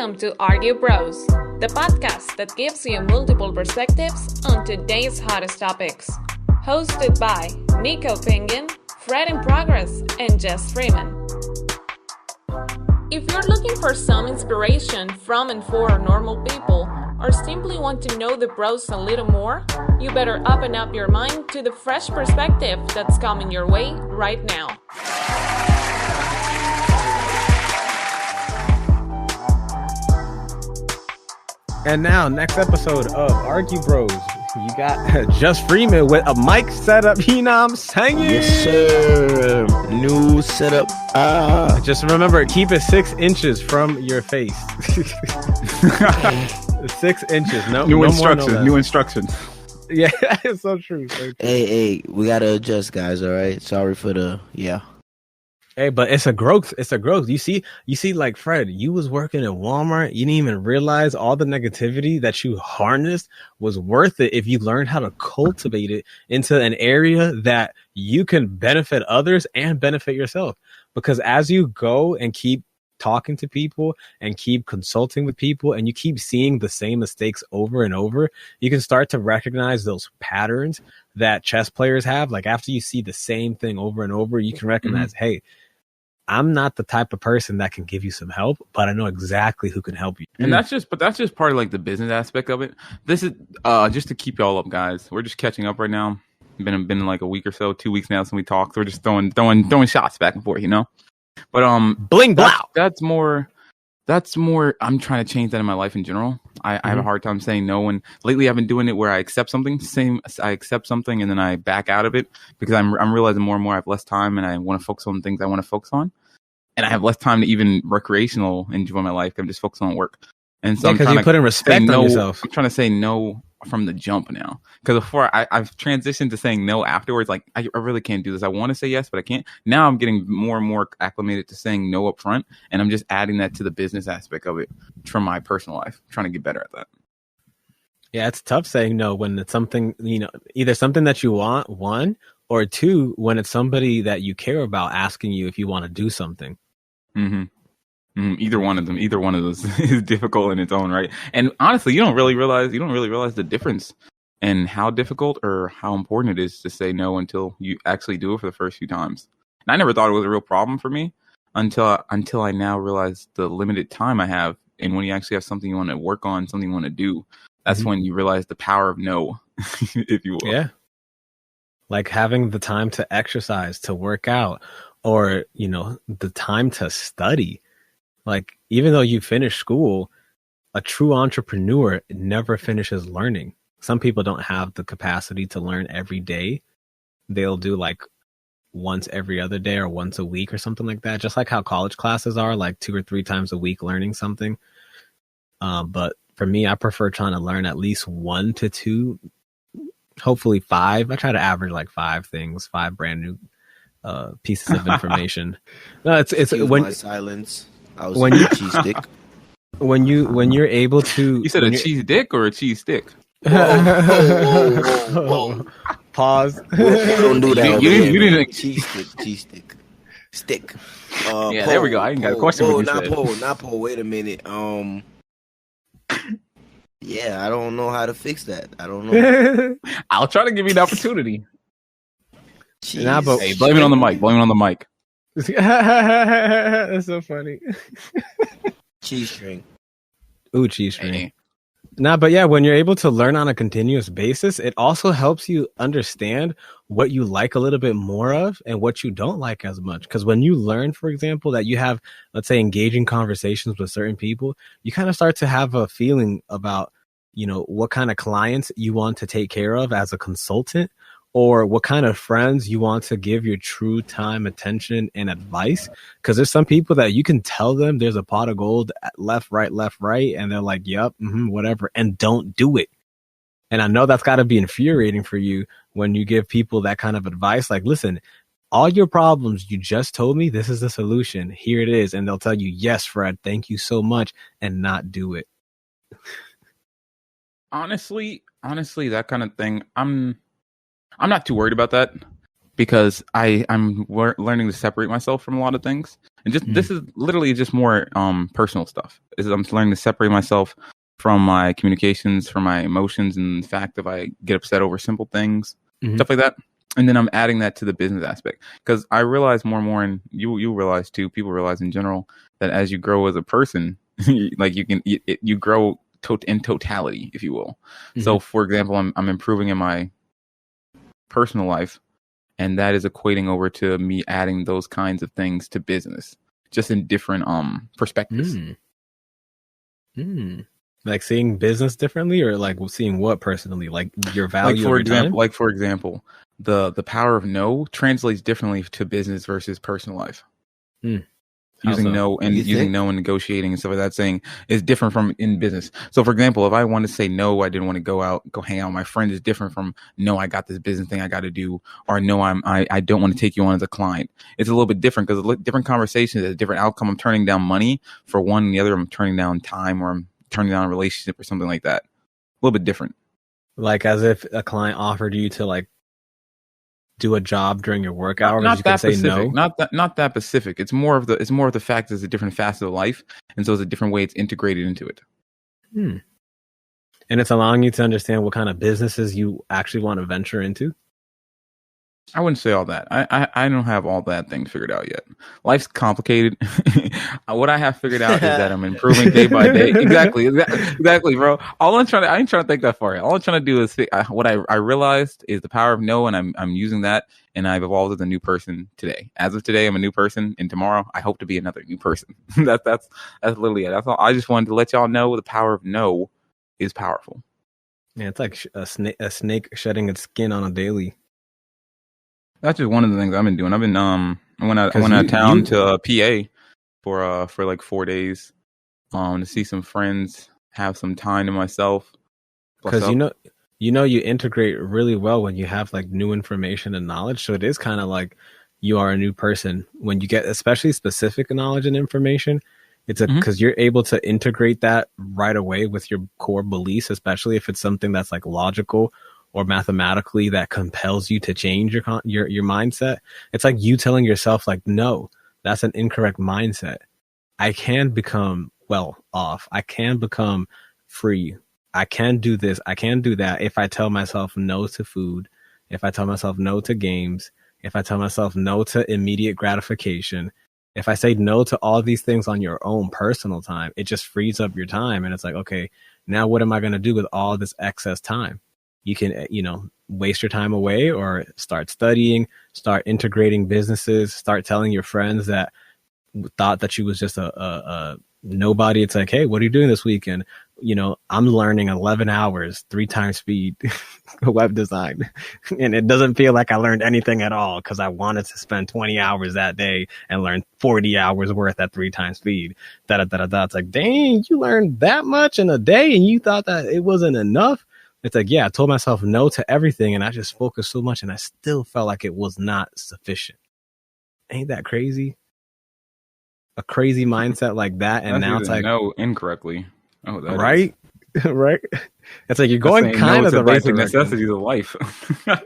Welcome to Argue Bros, the podcast that gives you multiple perspectives on today's hottest topics. Hosted by NicoPengin, Fred in Progress, and Jess Freeman. If you're looking for some inspiration from and for normal people, or simply want to know the bros a little more, you better open up your mind to the fresh perspective that's coming your way right now. And now, next episode of Argue Bros. You got Just Freeman with a mic setup. You know what I'm saying? Yes, sir. New setup. Just remember, keep it 6 inches from your face. 6 inches. New instructions. Yeah, it's so true. Hey, we gotta adjust, guys. All right. Sorry for the Hey, but it's a growth. You see, like Fred, you was working at Walmart. You didn't even realize all the negativity that you harnessed was worth it if you learned how to cultivate it into an area that you can benefit others and benefit yourself. Because as you go and keep talking to people and keep consulting with people and you keep seeing the same mistakes over and over, you can start to recognize those patterns that chess players have. Like after you see the same thing over and over, you can recognize, hey, I'm not the type of person that can give you some help, but I know exactly who can help you. And that's just part of like the business aspect of it. This is just to keep y'all up, guys. We're just catching up right now. Been like a week or so, 2 weeks now since we talked. We're just throwing shots back and forth, you know. But bling blow. That's more. I'm trying to change that in my life in general. I have a hard time saying no, and lately I've been doing it where I accept something. I accept something and then I back out of it because I'm realizing more and more I have less time and I want to focus on things I want to focus on, and I have less time to even recreational enjoy my life. I'm just focused on work, and so because you put in respect on yourself. I'm trying to say no from the jump now, because before I've transitioned to saying no afterwards. Like I really can't do this. I want to say yes, but I can't. Now I'm getting more and more acclimated to saying no up front, and I'm just adding that to the business aspect of it from my personal life. I'm trying to get better at that. Yeah, it's tough saying no when it's something, either something that you want, one, or two, when it's somebody that you care about asking you if you want to do something. Either one of those is difficult in its own right. And honestly, you don't really realize the difference in how difficult or how important it is to say no until you actually do it for the first few times. And I never thought it was a real problem for me until I now realize the limited time I have. And when you actually have something you want to work on, something you want to do, that's when you realize the power of no, if you will. Yeah. Like having the time to exercise, to work out, or, the time to study. Like, even though you finish school, a true entrepreneur never finishes learning. Some people don't have the capacity to learn every day. They'll do like once every other day or once a week or something like that. Just like how college classes are, like 2 or 3 times a week learning something. But for me, I prefer trying to learn at least 1 to 2, hopefully 5. I try to average like 5 things, 5 brand new pieces of information. No, it's when my silence. I was when you cheese stick. When you're able to. You said a cheese dick or a cheese stick? Whoa. Pause. Don't do that. You didn't cheese stick. Stick. Yeah, there we go. I ain't got a question. Not pole. Wait a minute. Yeah, I don't know how to fix that. I don't know. I'll try to give you an opportunity. Nah, but hey, blame it on the mic. That's so funny. Cheese string. Ooh, cheese string. Hey. Nah, but yeah, when you're able to learn on a continuous basis, it also helps you understand what you like a little bit more of and what you don't like as much. Because when you learn, for example, that you have, let's say, engaging conversations with certain people, you kind of start to have a feeling about, what kind of clients you want to take care of as a consultant, or what kind of friends you want to give your true time, attention, and advice. Because there's some people that you can tell them there's a pot of gold, left, right, and they're like, yep, whatever, and don't do it. And I know that's got to be infuriating for you when you give people that kind of advice. Like, listen, all your problems, you just told me this is the solution. Here it is. And they'll tell you, yes, Fred, thank you so much, and not do it. Honestly, that kind of thing, I'm not too worried about that. because I'm learning to separate myself from a lot of things, and just this is literally just more personal stuff. I'm learning to separate myself from my communications, from my emotions, and the fact if I get upset over simple things, stuff like that. And then I'm adding that to the business aspect, because I realize more and more, and you realize too, people realize in general, that as you grow as a person, like you grow in totality, if you will. So, for example, I'm improving in my personal life, and that is equating over to me adding those kinds of things to business, just in different perspectives. Like seeing business differently, or like seeing what personally, like your value. Like for example, the power of no translates differently to business versus personal life. Using no and negotiating and stuff like that, saying is different from in business. So, for example, if I want to say no, I didn't want to go hang out with my friend, is different from no, I got this business thing I got to do, or no, I don't want to take you on as a client. It's a little bit different, because different conversations, a different outcome. I'm turning down money for one, and the other I'm turning down time, or I'm turning down a relationship or something like that. A little bit different. Like as if a client offered you to like do a job during your work hours. Not you that can say specific. no. Not that specific. It's more of the fact that it's a different facet of life, and so it's a different way it's integrated into it. And it's allowing you to understand what kind of businesses you actually want to venture into. I wouldn't say all that. I don't have all that things figured out yet. Life's complicated. What I have figured out is that I'm improving day by day. Exactly, bro. I ain't trying to think that far. All I'm trying to do is what I realized is the power of no, and I'm using that, and I've evolved as a new person today. As of today, I'm a new person, and tomorrow I hope to be another new person. That's literally it. That's all. I just wanted to let y'all know the power of no is powerful. Yeah, it's like a snake shedding its skin on a daily. That's just one of the things I've been doing. I've been I went out of town to PA for like 4 days, to see some friends, have some time to myself. Because you integrate really well when you have like new information and knowledge. So it is kind of like you are a new person when you get especially specific knowledge and information. It's because you're able to integrate that right away with your core beliefs, especially if it's something that's like logical or mathematically that compels you to change your mindset. It's like you telling yourself like, no, that's an incorrect mindset. I can become well off. I can become free. I can do this. I can do that. If I tell myself no to food, if I tell myself no to games, if I tell myself no to immediate gratification, if I say no to all these things on your own personal time, it just frees up your time. And it's like, okay, now what am I going to do with all this excess time? You can, waste your time away, or start studying, start integrating businesses, start telling your friends that thought that you was just a nobody. It's like, hey, what are you doing this weekend? I'm learning 11 hours, 3 times speed web design. And it doesn't feel like I learned anything at all, because I wanted to spend 20 hours that day and learn 40 hours worth at 3 times speed. It's like, dang, you learned that much in a day and you thought that it wasn't enough? It's like, yeah, I told myself no to everything, and I just focused so much, and I still felt like it was not sufficient. Ain't that crazy? A crazy mindset like that, and now it's like no incorrectly. Oh, that right, right. It's like you're going kind of the right direction. Necessities of life.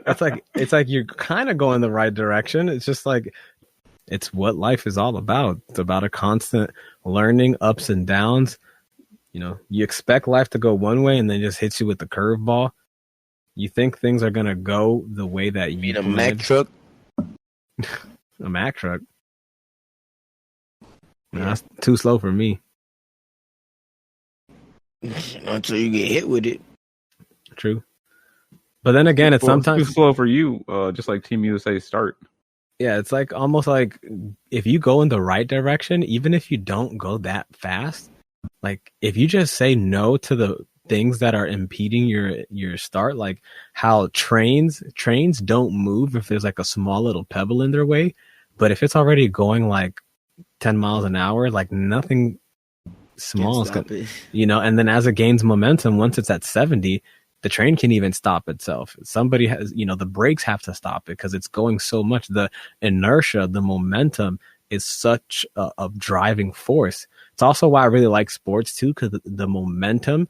it's like you're kind of going the right direction. It's just like it's what life is all about. It's about a constant learning, ups and downs. You expect life to go one way and then just hits you with the curveball. You think things are going to go the way that you mean a Mack truck? A Mack truck? No, that's too slow for me. Until you get hit with it. True. But then again, it's sometimes too slow for you, just like Team USA start. Yeah, it's like almost like if you go in the right direction, even if you don't go that fast, like if you just say no to the things that are impeding your start, like how trains don't move if there's like a small little pebble in their way, but if it's already going like 10 miles an hour, like nothing small is gonna, and then as it gains momentum, once it's at 70, the train can even stop itself. Somebody has, the brakes have to stop it because it's going so much. The inertia, the momentum is such a driving force. It's also why I really like sports too, because the momentum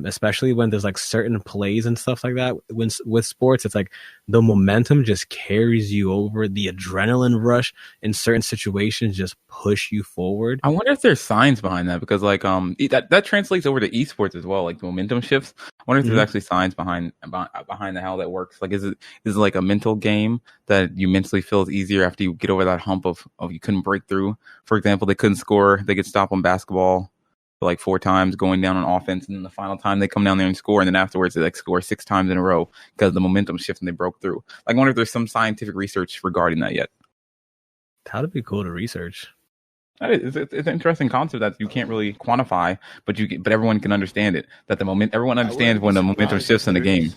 especially when there's like certain plays and stuff like that. When with sports, it's like the momentum just carries you over. The adrenaline rush in certain situations just push you forward. I wonder if there's science behind that, because like that translates over to esports as well, like the momentum shifts. I wonder if there's actually science behind how that works. Like, is it like a mental game that you mentally feel is easier after you get over that hump of you couldn't break through? For example, they couldn't score, they could stop on basketball like 4 times going down on offense, and then the final time they come down there and score, and then afterwards they like score 6 times in a row because the momentum shift and they broke through. Like, I wonder if there's some scientific research regarding that yet. That'd be cool to research. It's an interesting concept that you can't really quantify, but everyone can understand it. That everyone understands when the momentum shifts in the game.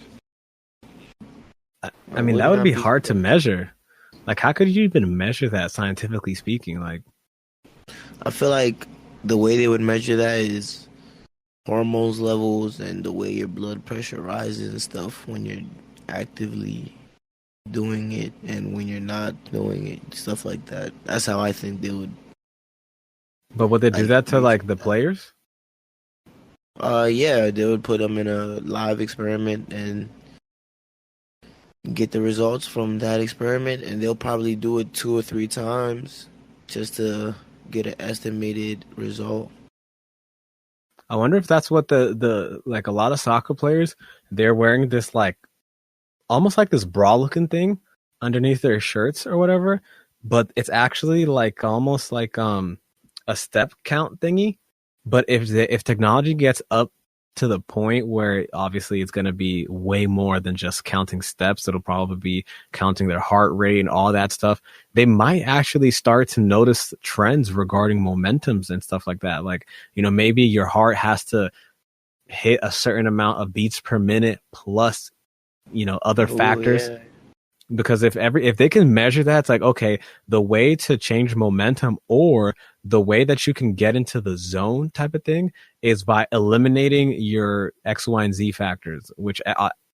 I mean, that would be hard to measure. Like, how could you even measure that scientifically speaking? Like, I feel like the way they would measure that is hormones levels and the way your blood pressure rises and stuff when you're actively doing it and when you're not doing it, stuff like that. That's how I think they would. But would they do that to like the players? Yeah, they would put them in a live experiment and get the results from that experiment, and they'll probably do it 2 or 3 times just to get an estimated result. I wonder if that's what the like a lot of soccer players, they're wearing this like almost like this bra looking thing underneath their shirts or whatever, but it's actually like almost like a step count thingy. But if technology gets up to the point where obviously it's going to be way more than just counting steps, it'll probably be counting their heart rate and all that stuff. They might actually start to notice trends regarding momentums and stuff like that. Like, you know, maybe your heart has to hit a certain amount of beats per minute plus, you know, other factors. Yeah. Because if they can measure that, it's like, okay, the way to change momentum or the way that you can get into the zone type of thing is by eliminating your X, Y, and Z factors, which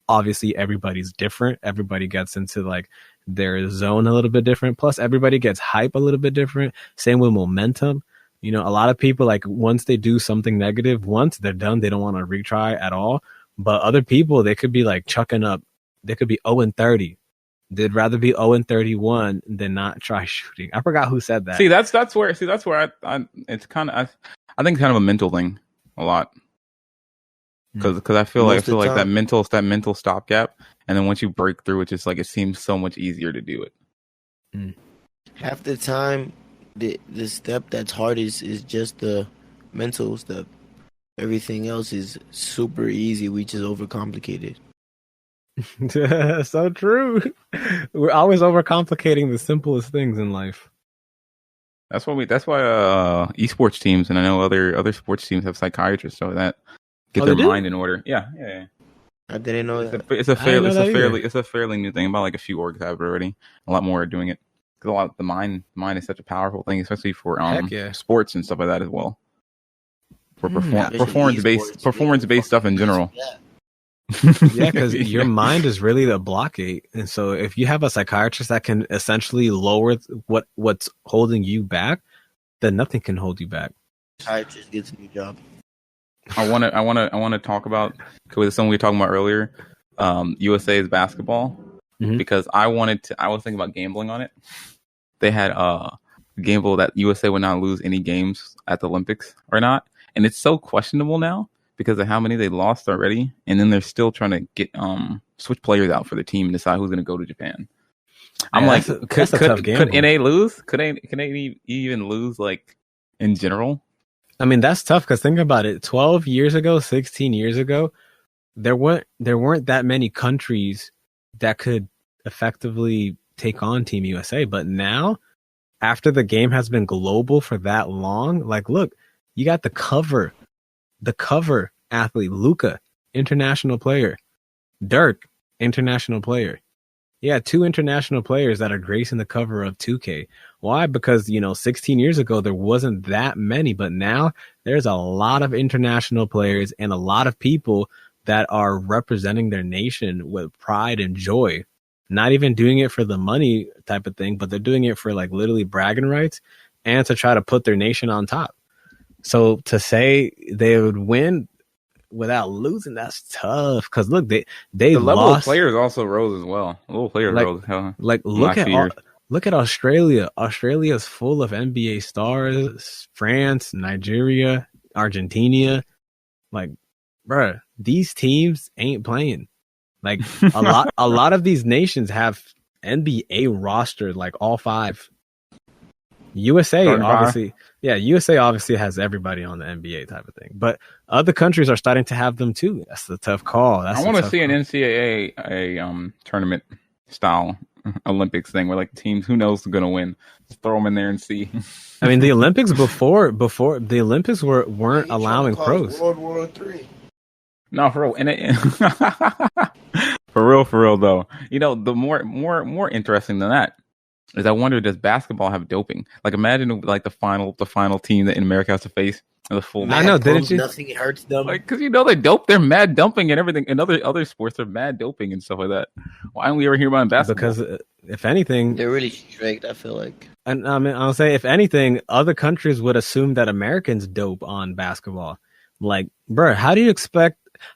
obviously everybody's different. Everybody gets into like their zone a little bit different. Plus everybody gets hype a little bit different. Same with momentum. You know, a lot of people, like once they do something negative, once they're done, they don't want to retry at all. But other people, they could be like chucking up. They could be 0-30. They'd rather be 0-31 than not try shooting. I forgot who said that. That's where I it's kind of I think it's kind of a mental thing a lot, because I feel like that mental stopgap, and then once you break through, it just like it seems so much easier to do it. Half the time, the step that's hardest is just the mental step. Everything else is super easy. We just overcomplicated. So true. We're always overcomplicating the simplest things in life. That's why esports teams, and I know other sports teams have psychiatrists so that get their mind in order. Yeah. I didn't know that. It's a fairly new thing. About like a few orgs have it already. A lot more are doing it. Because the mind is such a powerful thing, especially for sports and stuff like that as well. For performance based stuff in general. Yeah. Yeah, because your mind is really the blockade, and so if you have a psychiatrist that can essentially lower what's holding you back, then nothing can hold you back. Psychiatrist gets a new job. I want to talk about, with something we were talking about earlier, USA's basketball, because I was thinking about gambling on it. They had a gamble that USA would not lose any games at the Olympics or not, and it's so questionable now because of how many they lost already, and then they're still trying to get switch players out for the team and decide who's going to go to Japan. I'm like, could NA lose? Could NA even lose, like, in general? I mean, that's tough because think about it. 12 years ago, 16 years ago, there weren't that many countries that could effectively take on Team USA. But now, after the game has been global for that long, like, look, you got the cover athlete, Luka, international player, Dirk, international player. Yeah, 2 international players that are gracing the cover of 2K. Why? Because, 16 years ago, there wasn't that many, but now there's a lot of international players and a lot of people that are representing their nation with pride and joy. Not even doing it for the money type of thing, but they're doing it for like literally bragging rights and to try to put their nation on top. So to say they would win, without losing, that's tough. Because look, they The level lost. of players also rose as well. The level of players rose. Look at Australia. Australia is full of NBA stars. France, Nigeria, Argentina. Like, bruh, these teams ain't playing. Like a lot of these nations have NBA rostered, like all 5. USA obviously has everybody on the NBA type of thing, but other countries are starting to have them too. That's the tough call. I want to see an NCAA tournament style Olympics thing where like teams, who knows, going to win. Just throw them in there and see. I mean, the Olympics before the Olympics weren't allowing pros. World War III. No, for real, and for real though. You know, the more interesting than that is I wonder, does basketball have doping? Like, imagine like the final team that in America has to face the full. I know, didn't you? Nothing hurts them. Like, because they dope, they're mad dumping and everything. In other sports, they're mad doping and stuff like that. Why don't we ever hear about it in basketball? Because if anything, they're really strict. I feel like, and I mean, I'll say if anything, other countries would assume that Americans dope on basketball. Like, bro, how do you explain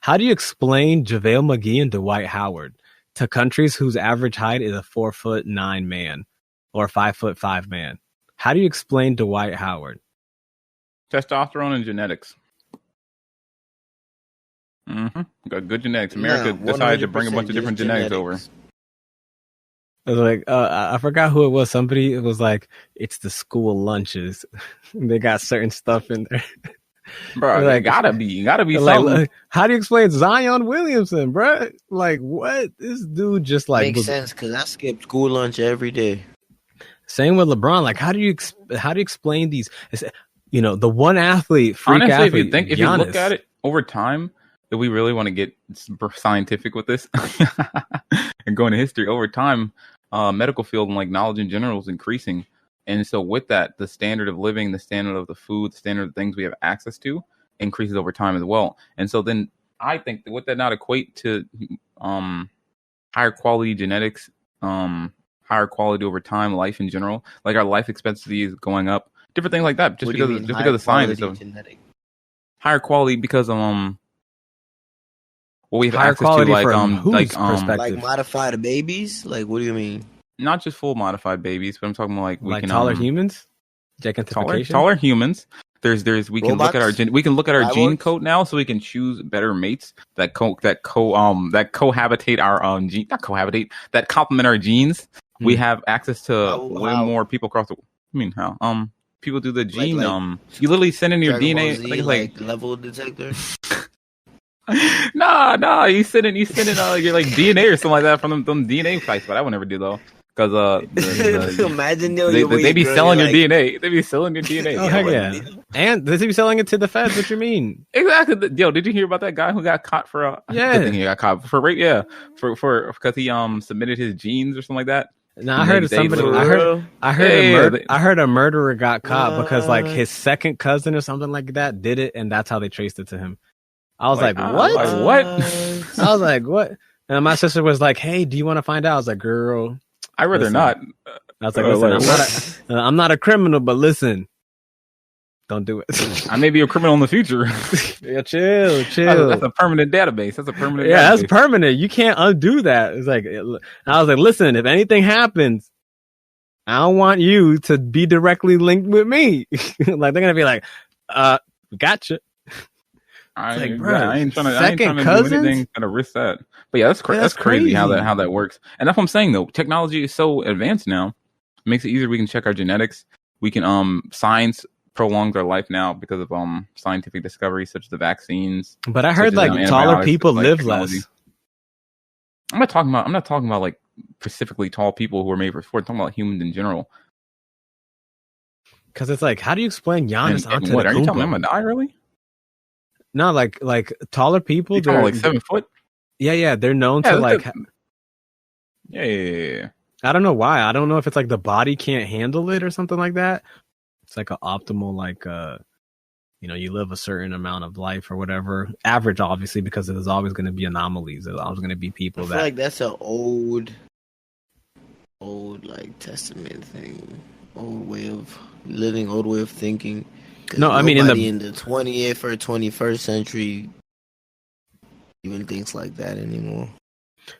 JaVale McGee and Dwight Howard to countries whose average height is a 4'9" man or 5'5" man? How do you explain Dwight Howard? Testosterone and genetics. Got good genetics. America decided to bring a bunch of different genetics over. It was like, I forgot who it was. Somebody, it was like, it's the school lunches. They got certain stuff in there. Bro, like, gotta be like, how do you explain Zion Williamson, bro? Like, what? This dude just like makes sense because I skip school lunch every day. Same with LeBron. Like, how do you explain these? You know, the one athlete, honestly, athlete, if you look at it over time, if we really want to get scientific with this and go into history, over time, medical field and like knowledge in general is increasing. And so with that, the standard of living, the standard of the food, the standard of things we have access to increases over time as well. And so then I think that would that not equate to higher quality genetics, higher quality over time, life in general? Like, our life expectancy is going up, different things like that, just because of science. Higher quality because we have higher access to, like modified babies. Like, what do you mean? Not just full modified babies, but I'm talking about we can taller humans, taller humans. We can look at our gene code now, so we can choose better mates that cohabitate our gene, not cohabitate, that complement our genes. We have access to way more people across the. I mean, how people do the gene. You literally send in your DNA, like level detector. No, you send in your like DNA or something like that from them DNA sites, but I would never do though. Because imagine they be selling your DNA. They be selling your DNA. Oh, heck yeah. And they be selling it to the feds. What you mean? Exactly. Yo, did you hear about that guy who got caught for yeah. I think he got caught for rape. Yeah, for because he submitted his genes or something like that. No, I heard somebody. I heard a murderer got caught because like his second cousin or something like that did it, and that's how they traced it to him. I was like, what? What? I was like, what? And my sister was like, hey, do you want to find out? I was like, girl, I'd rather not. I was like, listen, I'm not a criminal, but listen, don't do it. I may be a criminal in the future. Yeah, chill. That's a permanent database. That's permanent. You can't undo that. It's like, I was like, listen, if anything happens, I don't want you to be directly linked with me. Like, they're gonna be like, gotcha. I ain't trying to do anything to risk that. But yeah, that's crazy how that works. And that's what I'm saying though. Technology is so advanced now. It makes it easier. We can check our genetics. We can science prolongs our life now because of scientific discoveries such as the vaccines. But I heard like taller people live less. I'm not talking about like specifically tall people who are made for sport. I'm talking about humans in general. Because it's like, how do you explain Giannis onto what? Are you telling me I'm gonna die early? No, like taller people. They're like 7 foot. Yeah, they're known to like. Yeah. I don't know why. I don't know if it's like the body can't handle it or something like that. It's like an optimal, like, you live a certain amount of life or whatever. Average, obviously, because there's always going to be anomalies. There's always going to be people I feel like that's an old like testament thing. Old way of living, old way of thinking. No, I mean in the 20th or 21st century even things like that anymore.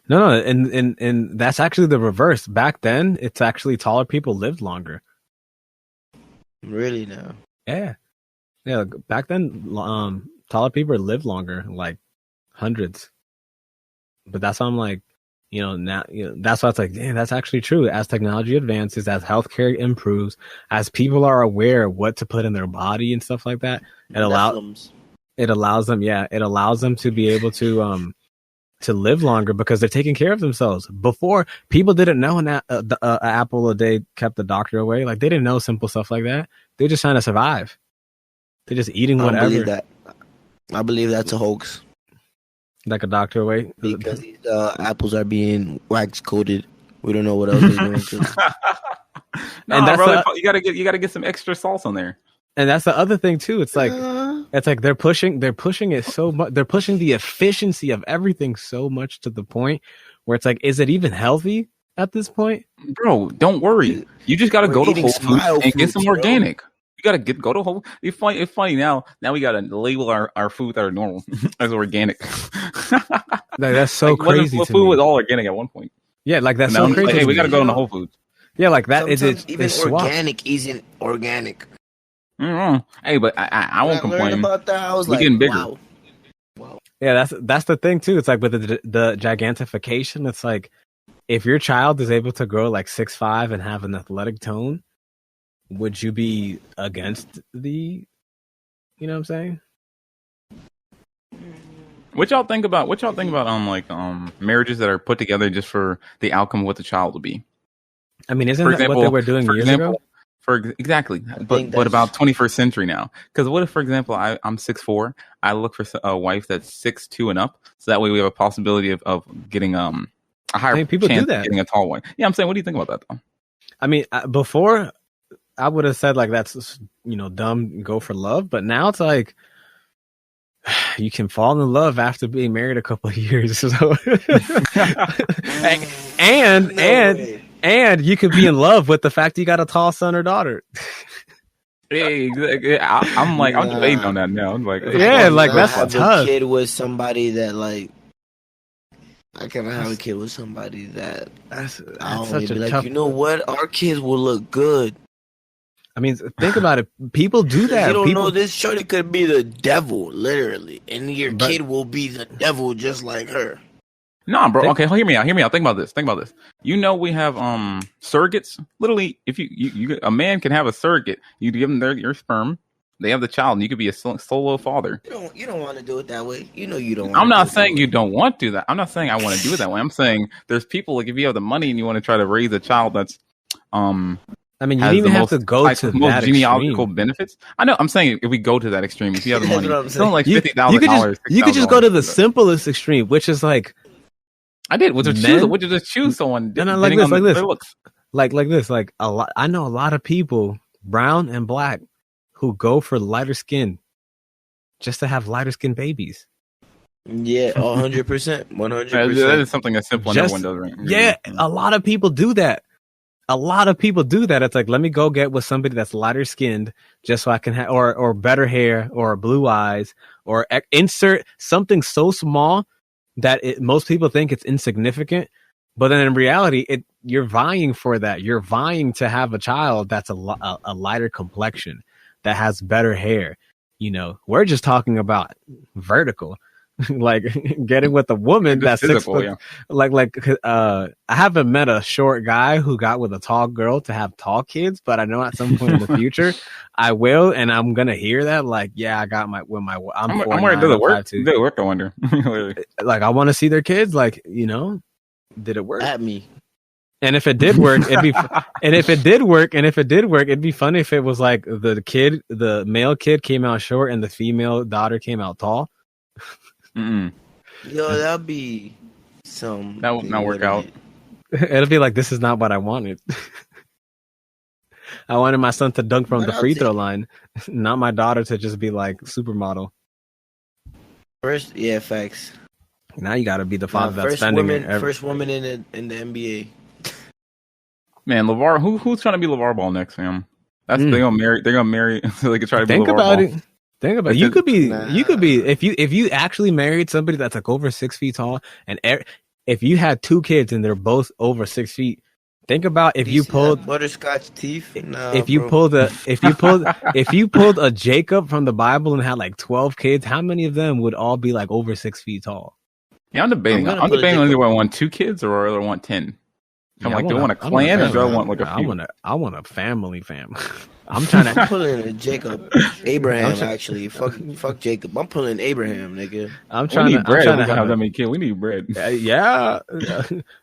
No, and that's actually the reverse. Back then, it's actually taller people lived longer. Really now? Yeah. Back then, taller people lived longer, like hundreds. But that's why I'm like, now, that's why it's like, damn, that's actually true. As technology advances, as healthcare improves, as people are aware of what to put in their body and stuff like that, it allows them to be able to live longer because they're taking care of themselves. Before, people didn't know an apple a day kept the doctor away. Like, they didn't know simple stuff like that. They're just trying to survive. They're just eating whatever. I believe that. I believe that's a hoax. Like a doctor away? Because these apples are being wax coated. We don't know what else they're doing to them. No, and bro, you gotta get some extra sauce on there. And that's the other thing too. It's like they're pushing it so much. They're pushing the efficiency of everything so much to the point where it's like, is it even healthy at this point? Bro, don't worry. You just gotta go to Whole Foods and get some organic. You gotta go to Whole. It's funny now. Now we gotta label our food that are normal as organic. That's so crazy. Food was all organic at one point. Yeah, like that's so crazy. Like, hey, we gotta go into Whole Foods. Yeah, like that. Even organic isn't organic. Hey, but I won't complain about that. I was we're getting bigger. Wow. Yeah, that's the thing too. It's like with the gigantification. It's like if your child is able to grow like 6'5" and have an athletic tone, would you be against the? You know what I'm saying? What y'all think about marriages that are put together just for the outcome of what the child will be? I mean, isn't that what they were doing years ago? Exactly, but about 21st century now. Because what if, for example, I'm 6'4", I look for a wife that's 6'2" and up, so that way we have a possibility of getting a higher chance of getting a tall one. Yeah, I'm saying, what do you think about that though? I mean, before I would have said like that's dumb, go for love, but now it's like you can fall in love after being married a couple of years. So and you could be in love with the fact you got a tall son or daughter. Hey, I'm debating on that now. I'm like, yeah, like that's tough. A kid with somebody that like, I cannot have a kid with somebody that that's such a like, tough. You know what? Our kids will look good. I mean, think about it. People do that. You don't know this shorty could be the devil, literally, and your kid will be the devil just like her. Nah, bro. Okay, hear me out. Think about this. We have surrogates. Literally, if you a man can have a surrogate, you give them your sperm, they have the child, and you could be a solo father. You don't want to do it that way. You know you don't. I'm not saying you don't want to do that. I'm not saying I want to do it that way. I'm saying there's people like if you have the money and you want to try to raise a child that's I mean, you didn't even have to go to most genealogical benefits. I know. I'm saying if we go to that extreme, if you have the money, it's only like $50,000. You could just go to the simplest extreme, which is like I did. Which is just choose someone. And like this. Like a lot. I know a lot of people, brown and black, who go for lighter skin, just to have lighter skin babies. Yeah, 100%, 100%. That is something that's simple. Everyone does, right? Yeah, a lot of people do that. It's like, let me go get with somebody that's lighter skinned just so I can have, or better hair or blue eyes, or insert something so small that most people think it's insignificant. But then in reality, you're vying for that. You're vying to have a child that's a lighter complexion, that has better hair. We're just talking about vertical. Like getting with a woman that's physical, 6 foot, yeah. I haven't met a short guy who got with a tall girl to have tall kids, but I know at some point in the future I will, and I'm gonna hear that. Like, yeah, I got I'm worried. Does it work? Did it work? I wonder. Like, I want to see their kids. Like, did it work? At me. And if it did work, it'd be. And if it did work, it'd be funny if it was like the male kid came out short and the female daughter came out tall. Yo, that'd be some. That would not work out. It'll be like, this is not what I wanted. I wanted my son to dunk from the free throw line, not my daughter to just be like supermodel. First, yeah, facts. Now you got to be the father that's spending it. First woman in the NBA. Man, LeVar, who's trying to be LeVar Ball next, fam? They're gonna marry so they can try to be LeVar Ball. Think about it. You could be if you actually married somebody that's like over 6 feet tall, and if you had 2 kids and they're both over 6 feet, think about if you pulled butterscotch teeth. If you pulled a Jacob from the Bible and had like 12 kids, how many of them would all be like over 6 feet tall? Yeah, I'm debating whether I want 2 kids or whether I want 10. I'm like, do I want a clan or do I want like a few? I want a family. I'm trying to pull in a Jacob, Abraham. Actually, fuck Jacob. I'm pulling Abraham, nigga. I'm trying to have that many kids. We need bread. Yeah,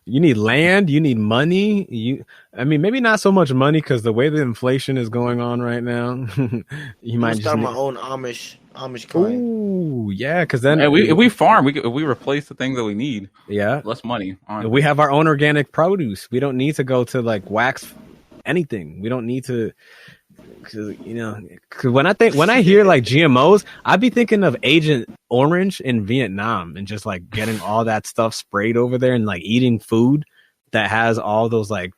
you need land. You need money. I mean, maybe not so much money because the way the inflation is going on right now, you might start my own Amish clan. Ooh, yeah, because then if we farm, if we replace the things that we need. Yeah, less money. We have our own organic produce. We don't need to go to like wax anything. We don't need to. Cause when I hear like GMOs, I'd be thinking of Agent Orange in Vietnam and just like getting all that stuff sprayed over there and like eating food that has all those like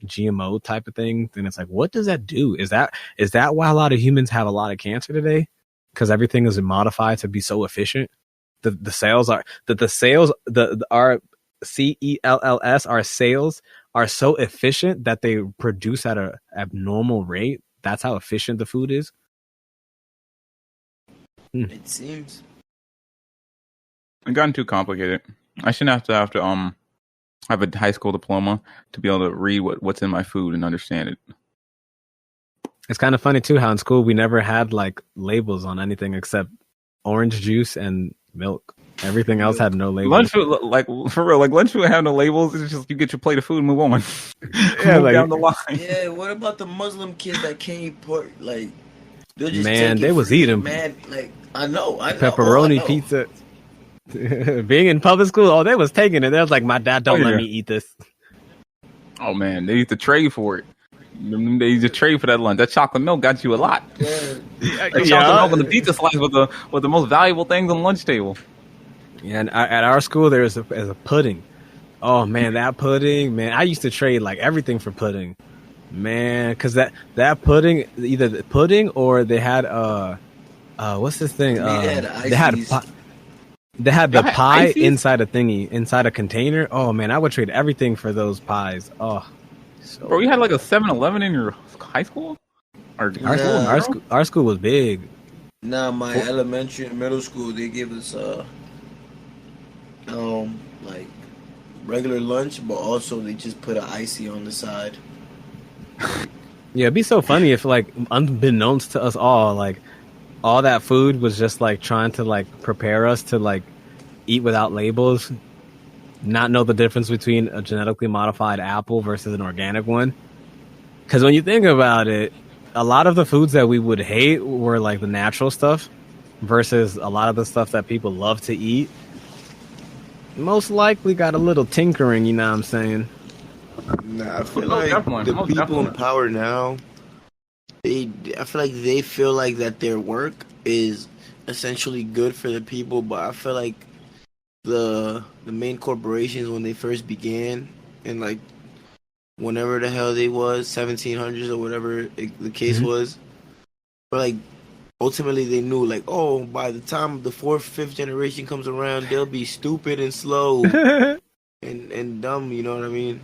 GMO type of things. And it's like, what does that do? Is that why a lot of humans have a lot of cancer today? Because everything is modified to be so efficient. Our cells, our sales are so efficient that they produce at a abnormal rate. That's how efficient the food is. It seems. It's gotten too complicated. I shouldn't have to have a high school diploma to be able to read what's in my food and understand it. It's kind of funny too how in school we never had like labels on anything except orange juice and milk. Everything else had no labels. Lunch food, like for real, like lunch food had no labels. It's just you get your plate of food and move on. Yeah, move like, down the line. Yeah, what about the Muslim kids that can't eat pork? Like, just they was eating. Man, like I know. Pepperoni pizza. Being in public school, they was taking it. They was like, my dad don't let me eat this. Oh man, they used to trade for it. They used to trade for that lunch. That chocolate milk got you a lot. That chocolate milk and the pizza slice was the most valuable things on the lunch table. Yeah, and at our school there's a pudding. Oh man, that pudding, man! I used to trade like everything for pudding, man. Because that pudding, either the pudding or they had what's this thing? They had the pie inside a thingy, inside a container. Oh man, I would trade everything for those pies. Oh, bro, you had like a 7-Eleven in your high school? Our school was big. Nah, my elementary and middle school, they gave us like regular lunch, but also they just put an icy on the side. Yeah, it'd be so funny if like unbeknownst to us all, like all that food was just like trying to like prepare us to like eat without labels, not know the difference between a genetically modified apple versus an organic one. Because when you think about it, a lot of the foods that we would hate were like the natural stuff versus a lot of the stuff that people love to eat. Most likely got a little tinkering, you know what I'm saying? Nah, I feel like the people in power now, I feel like they feel like that their work is essentially good for the people, but I feel like the main corporations when they first began and like whenever the hell they was 1700s or whatever the case was, but like ultimately they knew like, oh, by the time the 4th, 5th generation comes around, they'll be stupid and slow and dumb, you know what I mean?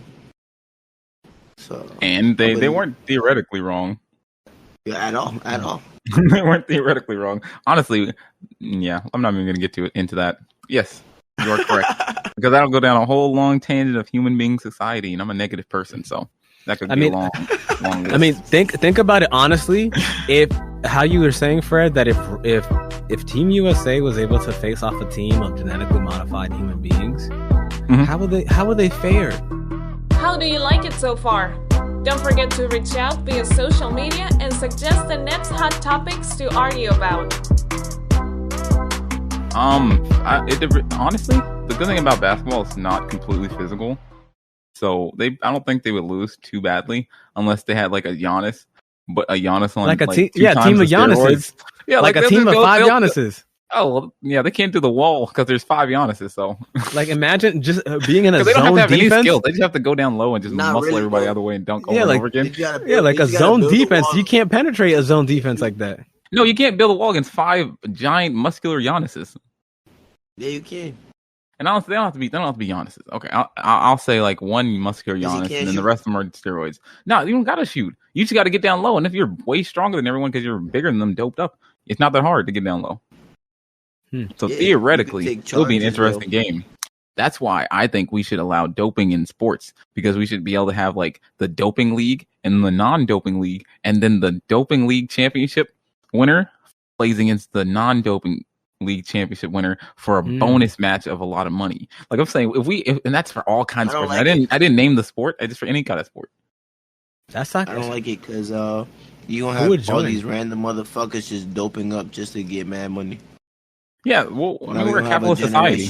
So and they weren't theoretically wrong. Yeah, at all. They weren't theoretically wrong. Honestly, yeah, I'm not even going to get into that. Yes, you are correct. Because that'll go down a whole long tangent of human being society, and I'm a negative person, so that could be a long list. I mean, think about it honestly. If how you were saying, Fred, that if Team USA was able to face off a team of genetically modified human beings, how would they fare? How do you like it so far? Don't forget to reach out via social media and suggest the next hot topics to argue about. Honestly, the good thing about basketball is not completely physical. So I don't think they would lose too badly unless they had like a Giannis, but a Giannis on like a team of Giannises. Yeah, like a team of 5 Giannises. Oh, well, yeah, they can't do the wall because there's 5 Giannises. So, like, imagine just being in a they zone don't have to have defense. any skill. They just have to go down low and just muscle really, everybody bro. out of the way and dunk over and over again. Like a zone defense. You can't penetrate a zone defense like that. No, you can't build a wall against 5 giant muscular Giannis's. Yeah, you can. And honestly, they don't have to be Giannis's. Okay, I'll say like one muscular Giannis, and then the rest of them are steroids. No, you don't gotta shoot. You just gotta get down low. And if you're way stronger than everyone because you're bigger than them, doped up, it's not that hard to get down low. So theoretically, it'll be an interesting game. That's why I think we should allow doping in sports, because we should be able to have like the doping league and the non-doping league, and then the doping league championship winner plays against the non-doping league championship winner for a bonus match of a lot of money. Like I'm saying, and that's for all kinds of sports. I didn't name the sport. I just for any kind of sport. That's not. I don't like it because you gonna have all these random motherfuckers just doping up just to get mad money. Yeah, well, we're a capitalist society.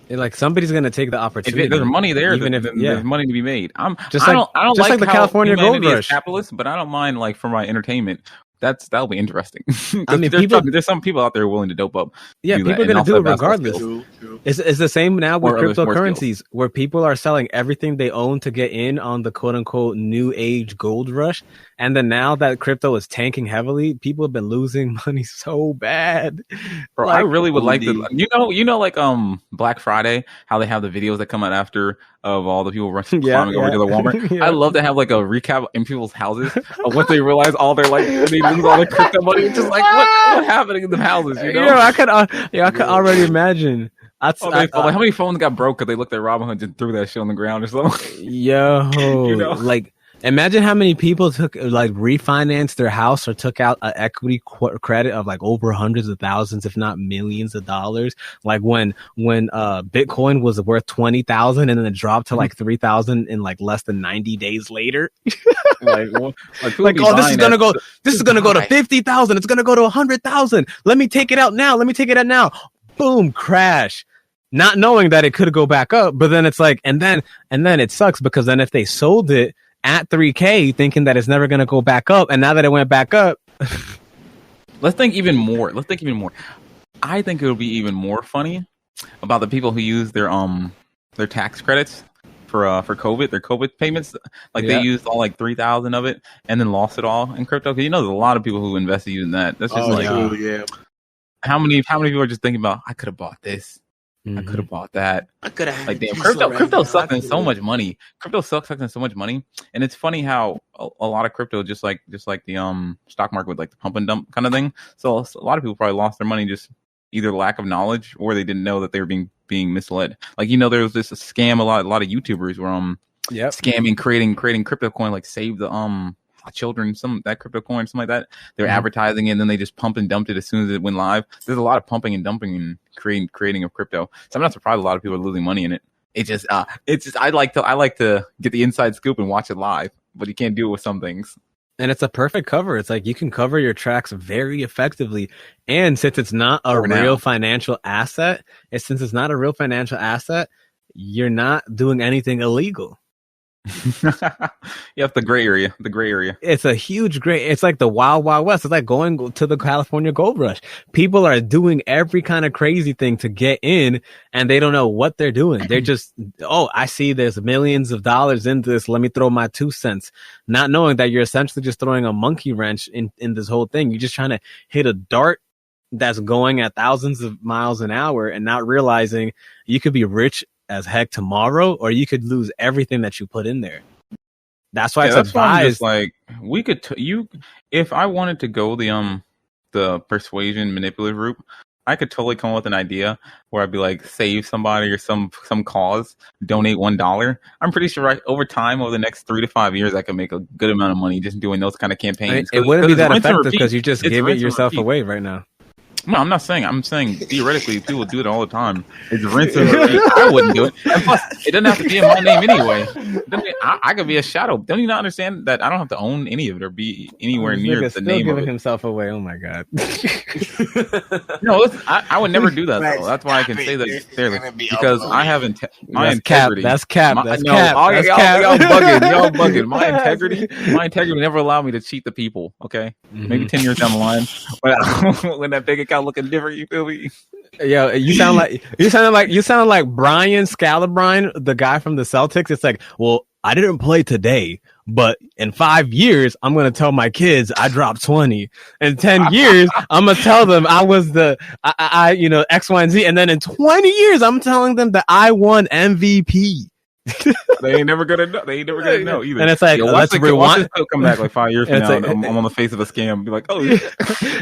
Like somebody's gonna take the opportunity. If there's money there, even if there's money to be made. I don't like the California Gold Rush. Capitalist, but I don't mind like for my entertainment. That'll be interesting. I mean, there's some people out there willing to dope up. Yeah, people are going to do it regardless. True. It's the same now with cryptocurrencies, where people are selling everything they own to get in on the quote unquote new age gold rush. And then now that crypto is tanking heavily, people have been losing money so bad. Bro, like, I really would like to, like Black Friday, how they have the videos that come out after of all the people climbing over to the Walmart. Yeah. I love to have like a recap in people's houses of what they realize all their like they lose all their crypto money. It's just like what's happening in the houses, you know? I could already imagine. Like how many phones got broke because they looked at Robinhood and threw that shit on the ground or something? Yo, like imagine how many people refinanced their house or took out an equity credit of like over hundreds of thousands, if not millions of dollars. Like when Bitcoin was worth 20,000 and then it dropped to like 3,000 in like less than 90 days later. This is gonna go to 50,000. It's gonna go to 100,000. Let me take it out now. Boom, crash. Not knowing that it could go back up, but then it's like, and then it sucks because then if they sold it at 3K thinking that it's never going to go back up, and now that it went back up, let's think even more. I think it'll be even more funny about the people who use their tax credits for COVID, their COVID payments. They used all like 3,000 of it and then lost it all in crypto. Because there's a lot of people who invested using that. That's just how many people are just thinking about, I could have bought this. I could have bought that. I could have like damn crypto sucks in so much money. Crypto sucks in so much money, and it's funny how a lot of crypto just like the stock market with like the pump and dump kind of thing. So a lot of people probably lost their money just either lack of knowledge or they didn't know that they were being misled. Like there was this scam. A lot of YouTubers were scamming, creating crypto coin like save the children that crypto coin, something like that. They're advertising it and then they just pump and dumped it as soon as it went live. There's a lot of pumping and dumping and creating of crypto. So I'm not surprised a lot of people are losing money in it. It's just I like to get the inside scoop and watch it live, but you can't do it with some things. And it's a perfect cover. It's like you can cover your tracks very effectively. And since it's not a real financial asset, you're not doing anything illegal. The gray area. It's a huge gray. It's like the wild west. It's like going to the California Gold Rush. People are doing every kind of crazy thing to get in, and they don't know what they're doing. They're just, I see there's millions of dollars in this, let me throw my 2 cents, not knowing that you're essentially just throwing a monkey wrench in this whole thing. You're just trying to hit a dart that's going at thousands of miles an hour and not realizing you could be rich as heck tomorrow, or you could lose everything that you put in there. That's why it's advised. Like we could, if I wanted to go the persuasion manipulative route, I could totally come up with an idea where I'd be like, save somebody or some cause, donate $1. I'm pretty sure over time, over the next 3 to 5 years, I could make a good amount of money just doing those kind of campaigns. It wouldn't be that effective because you just give it yourself away right now. No, I'm not saying. I'm saying theoretically, people do it all the time. It's rinse and repeat. I wouldn't do it. And plus, it doesn't have to be in my name anay. I could be a shadow. Don't you not understand that I don't have to own any of it or be anywhere near the name of it? Himself away. Oh my god. No, I would never do that. Though. That's why I can say that clearly because I have my integrity. That's cap. Y'all bugging. My integrity never allowed me to cheat the people. Okay, maybe 10 years down the line, when that big account looking different, you feel me? Yeah, you sound like Brian Scalabrine, the guy from the Celtics. It's like, well, I didn't play today, but in 5 years, I'm going to tell my kids I dropped 20. In 10 years, I'm going to tell them I was X, Y, and Z. And then in 20 years, I'm telling them that I won MVP. They ain't never gonna know. They ain't never gonna know either. And it's like, let's rewind. Come back like 5 years from now. I'm on the face of a scam. Be like, oh, yeah.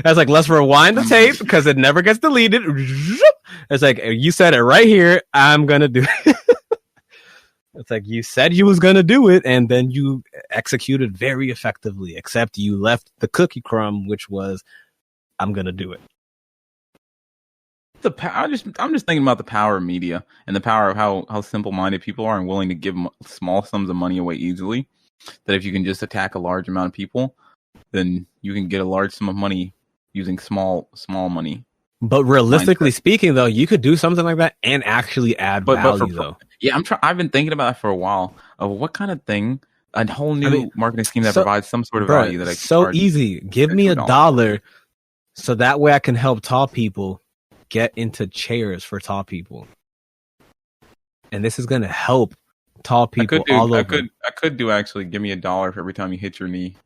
That's like, let's rewind the tape because it never gets deleted. It's like, you said it right here. I'm gonna do it. It's like you said you was gonna do it, and then you executed very effectively. Except you left the cookie crumb, which was, I'm gonna do it. I'm just thinking about the power of media and the power of how simple-minded people are and willing to give small sums of money away easily. That if you can just attack a large amount of people, then you can get a large sum of money using small money. But realistically speaking, though, you could do something like that and actually add value, though. Yeah, I've been thinking about it for a while of what kind of thing, a whole new marketing scheme that provides some sort of value that I can so easy. Give me $1 so that way I can help tall people get into chairs for tall people, and this is going to help tall people all over. I could do actually. Give me $1 for every time you hit your knee.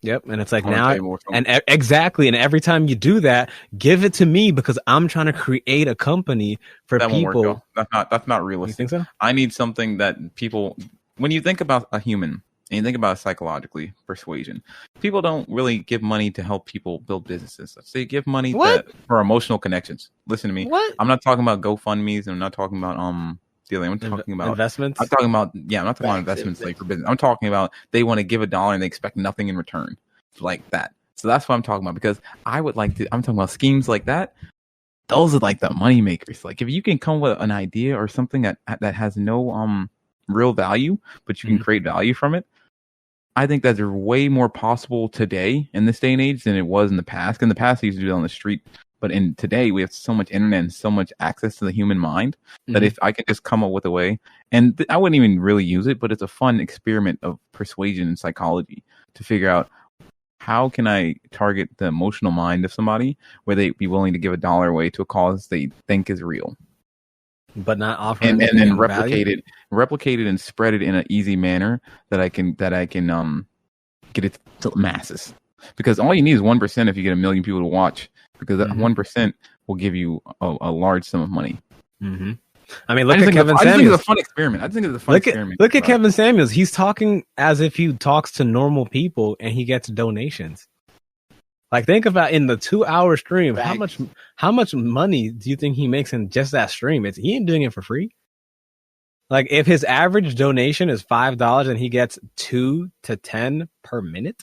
Yep, and it's like now, and exactly, and every time you do that, give it to me because I'm trying to create a company for that people. Won't work, that's not realistic. You think so? I need something that people. When you think about a human. And you think about it psychologically, persuasion. People don't really give money to help people build businesses. They give money for emotional connections. Listen to me. What? I'm not talking about GoFundMe's, and I'm not talking about dealing. I'm talking about investments. I'm talking about I'm not talking about investments like for business. I'm talking about they want to give $1 and they expect nothing in return, like that. So that's what I'm talking about because I would like to. I'm talking about schemes like that. Those are like the money makers. Like if you can come with an idea or something that has no real value, but you can create value from it. I think that there's way more possible today in this day and age than it was in the past. In the past, they used to do it on the street, but in today we have so much internet and so much access to the human mind that if I can just come up with a way, and I wouldn't even really use it, but it's a fun experiment of persuasion and psychology to figure out how can I target the emotional mind of somebody where they be willing to give $1 away to a cause they think is real. But not offering and then replicate it and spread it in an easy manner that I can get it to masses. Because all you need is 1% if you get 1 million people to watch. Because that 1% will give you a large sum of money. Mm-hmm. I mean, look at Kevin Samuels. I think it's a fun experiment. Look at Kevin Samuels. He's talking as if he talks to normal people and he gets donations. Like, think about in the 2-hour stream, how much money do you think he makes in just that stream? He ain't doing it for free. Like, if his average donation is $5 and he gets 2 to 10 per minute,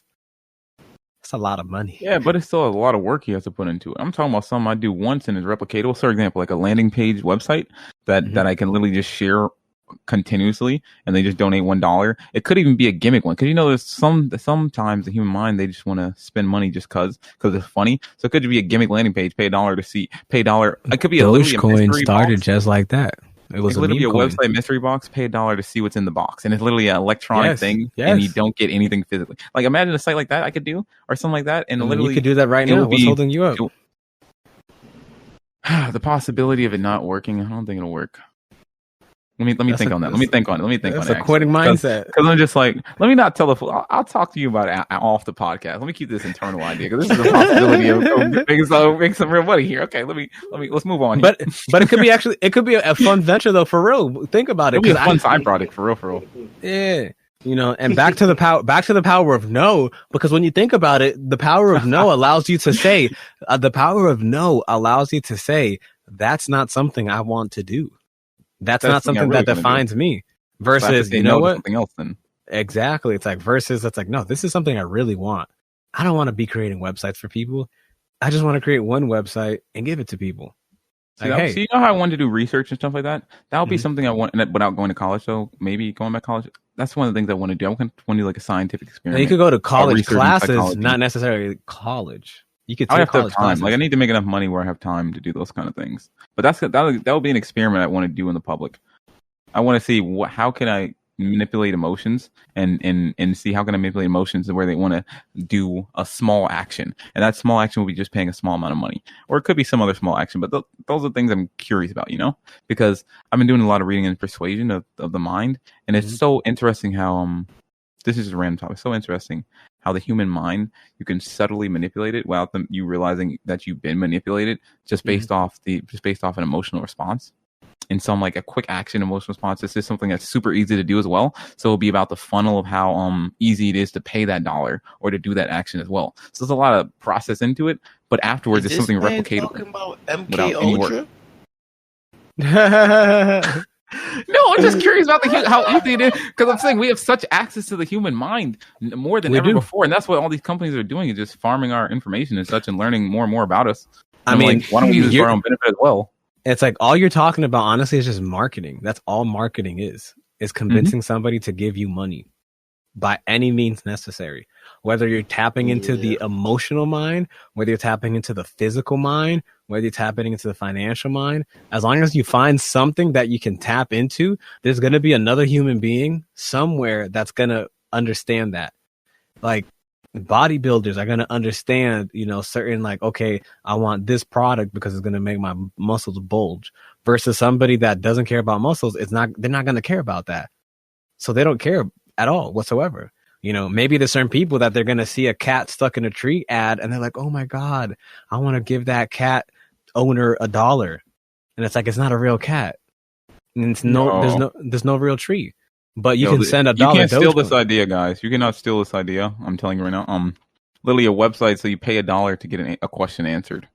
that's a lot of money. Yeah, but it's still a lot of work he has to put into it. I'm talking about something I do once and is replicatable. For example, like a landing page website that I can literally just share continuously and they just donate $1. It could even be a gimmick one because there's sometimes the human mind they just want to spend money just because it's funny. So it could be a gimmick landing page, pay $1 to see, pay $1. It could be Dogecoin started just like that. It was literally a website mystery box, pay $1 to see what's in the box, and it's literally an electronic thing, and you don't get anything physically. Like imagine a site like that I could do or something like that, and literally you could do that right now. What's holding you up? The possibility of it not working, I don't think it'll work. Let me think on that. Let me think on it. That's a quitting mindset. Because I'm just like, let me not tell the. I'll talk to you about it off the podcast. Let me keep this internal idea because this is a possibility of making some real money here. Okay, let's move on. But it could be a fun venture though, for real. Think about it. It'll be a fun side project for real. Yeah. And back to the power of no, because when you think about it, the power of no allows you to say, that's not something I want to do. That's not something that defines me. Versus, you know what? Something else then. Exactly. It's like versus. It's like, no, this is something I really want. I don't want to be creating websites for people. I just want to create one website and give it to people. So you know how I wanted to do research and stuff like that? That would be something I want without going to college. So maybe going back to college. That's one of the things I want to do. I want to do like a scientific experiment. Now you could go to college classes, not necessarily college. You could take have college to have time. classes. Like I need to make enough money where I have time to do those kind of things. But that would be an experiment I want to do in the public. I want to see how can I manipulate emotions and see how can I manipulate emotions where they want to do a small action, and that small action will be just paying a small amount of money, or it could be some other small action. But those are things I'm curious about, because I've been doing a lot of reading in persuasion of the mind, and it's so interesting how this is a random topic. So interesting how the human mind, you can subtly manipulate it without you realizing that you've been manipulated just based off an emotional response. In some like a quick action emotional response, this is something that's super easy to do as well. So it'll be about the funnel of how easy it is to pay that dollar or to do that action as well. So there's a lot of process into it, but afterwards it's something replicatable. Talking about MK Ultra? No, I'm just curious about how easy it is, because I'm saying we have such access to the human mind more than ever before, and that's what all these companies are doing, is just farming our information and such and learning more and more about us. I mean, why don't we use this for our own benefit as well? It's like all you're talking about, honestly, is just marketing. That's all marketing is convincing somebody to give you money by any means necessary. Whether you're tapping into the emotional mind, whether you're tapping into the physical mind, whether you're tapping into the financial mind, as long as you find something that you can tap into, there's going to be another human being somewhere that's going to understand that. Like, bodybuilders are going to understand, certain, like, okay, I want this product because it's going to make my muscles bulge, versus somebody that doesn't care about muscles. They're not going to care about that. So they don't care at all whatsoever. Maybe there's certain people that they're going to see a cat stuck in a tree ad and they're like, oh my God, I want to give that cat owner $1. And it's like, it's not a real cat. And there's no real tree. But you can send $1. You can't steal this idea, guys. You cannot steal this idea. I'm telling you right now. Literally a website, so you pay $1 to get a question answered,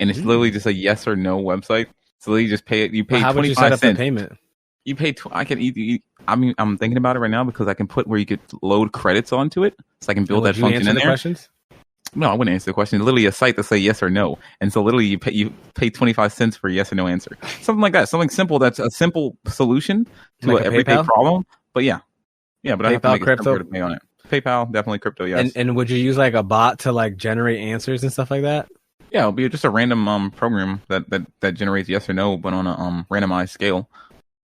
and it's literally just a yes or no website. So you just pay it. You pay 25 cents. How would you set up the payment? You pay. I can eat. I mean, I'm thinking about it right now because I can put where you could load credits onto it, so I can build that function in there. Questions? No, I wouldn't answer the question. Literally a site to say yes or no, and so literally you pay 25 cents for a yes or no answer, something like that, something simple. That's a simple solution to an everyday problem. But yeah, but PayPal, I have to make crypto to pay on it. PayPal, definitely crypto. Yes. And would you use like a bot to like generate answers and stuff like that? Yeah, it'll be just a random program that generates yes or no, but on a randomized scale.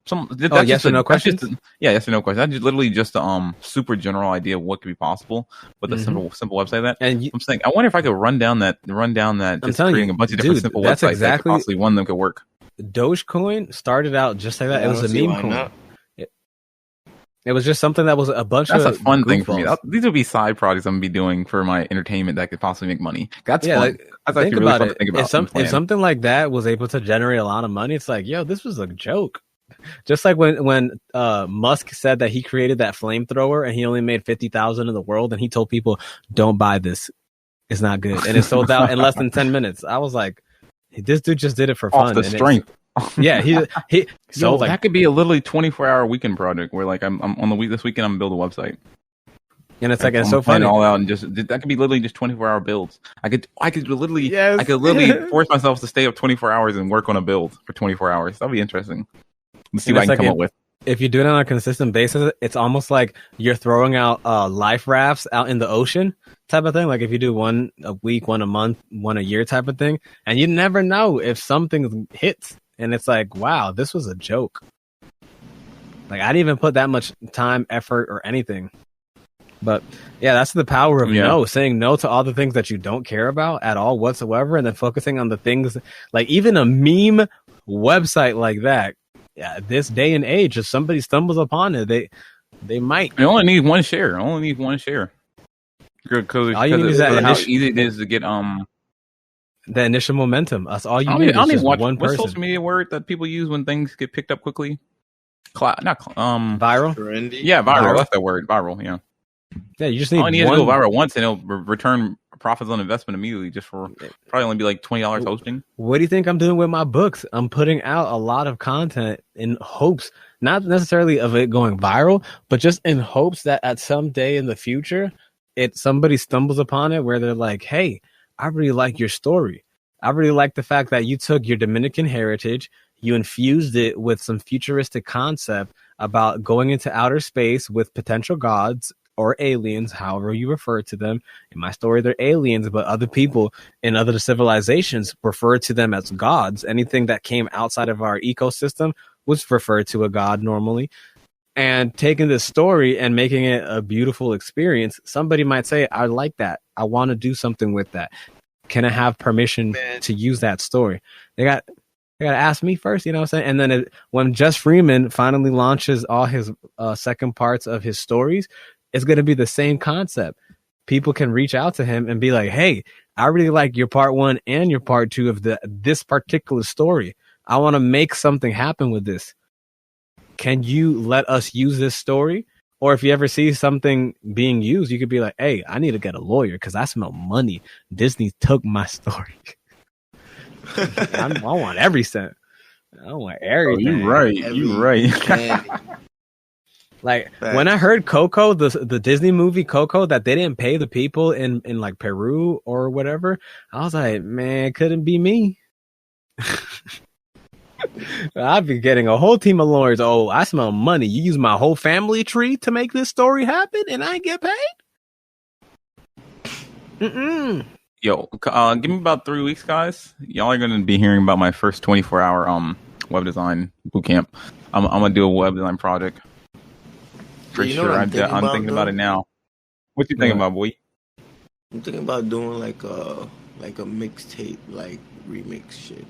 Yes or no questions? Yes or no questions. That's literally just a super general idea of what could be possible with a simple website. That I'm saying, I wonder if I could run down that. Just creating a bunch of different simple websites. Exactly, that possibly one of them could work. Dogecoin started out just like that. It was a meme coin. It was just something that was a bunch of. That's a fun thing for me. These would be side projects I'm gonna be doing for my entertainment that could possibly make money. That's fun. Like, that's actually really fun to think about. If something like that was able to generate a lot of money, it's like, yo, this was a joke. Just like when Musk said that he created that flamethrower and he only made 50,000 in the world, and he told people, "Don't buy this, it's not good," and it sold out in less than 10 minutes. I was like, this dude just did it for fun. Off the strength. Yeah, he. So that could be a literally 24-hour weekend project where like I'm on the week this weekend I'm gonna build a website. And it's like, it's so funny. All out and just that could be literally just 24-hour builds. I could literally force myself to stay up 24 hours and work on a build for 24 hours. That'd be interesting. Let's see what I can come up with. If you do it on a consistent basis, it's almost like you're throwing out life rafts out in the ocean type of thing. Like if you do one a week, one a month, one a year type of thing, and you never know if something hits. And it's like, wow, this was a joke. Like I didn't even put that much time, effort, or anything. But yeah, that's the power of no, saying no to all the things that you don't care about at all whatsoever, and then focusing on the things like even a meme website like that. Yeah, this day and age, if somebody stumbles upon it, they might. You only need one share. Because all you need is how easy it is to get the initial momentum. That's all you need. Is just one person. What's social media word that people use when things get picked up quickly? Viral. Trendy. Yeah, viral. That's that word. Viral. Yeah. Yeah, you just need. All you need to go viral once, and it'll return profits on investment immediately. Just for probably only be like $20 hosting. What do you think I'm doing with my books? I'm putting out a lot of content in hopes, not necessarily of it going viral, but just in hopes that at some day in the future, somebody stumbles upon it where they're like, "Hey, I really like your story. I really like the fact that you took your Dominican heritage, you infused it with some futuristic concept about going into outer space with potential gods." Or aliens, however you refer to them. In my story, they're aliens, but other people in other civilizations refer to them as gods. Anything that came outside of our ecosystem was referred to a god normally. and taking this story and making it a beautiful experience. Somebody might say, I like that. I want to do something with that. Can I have permission to use that story? They got to ask me first, you know what I'm saying? And then when Jess Freeman finally launches all his second parts of his stories, it's going to be the same concept. People can reach out to him and be like, hey, I really like your part 1 and your part 2 of this particular story. I want to make something happen with this. Can you let us use this story? Or if you ever see something being used, you could be like, hey, I need to get a lawyer because I smell money. Disney took my story. I want every cent. I want everything. Oh, you're right. Like when I heard Coco, the Disney movie Coco, that they didn't pay the people in like Peru or whatever, I was like, man, it couldn't be me. I'd be getting a whole team of lawyers. Oh, I smell money. You use my whole family tree to make this story happen, and I get paid. Yo, give me about 3 weeks, guys. Y'all are gonna be hearing about my first 24-hour web design bootcamp. I'm gonna do a web design project for sure. I'm thinking about it now. What you thinking about, boy? I'm thinking about doing like a mixtape, like remix shit.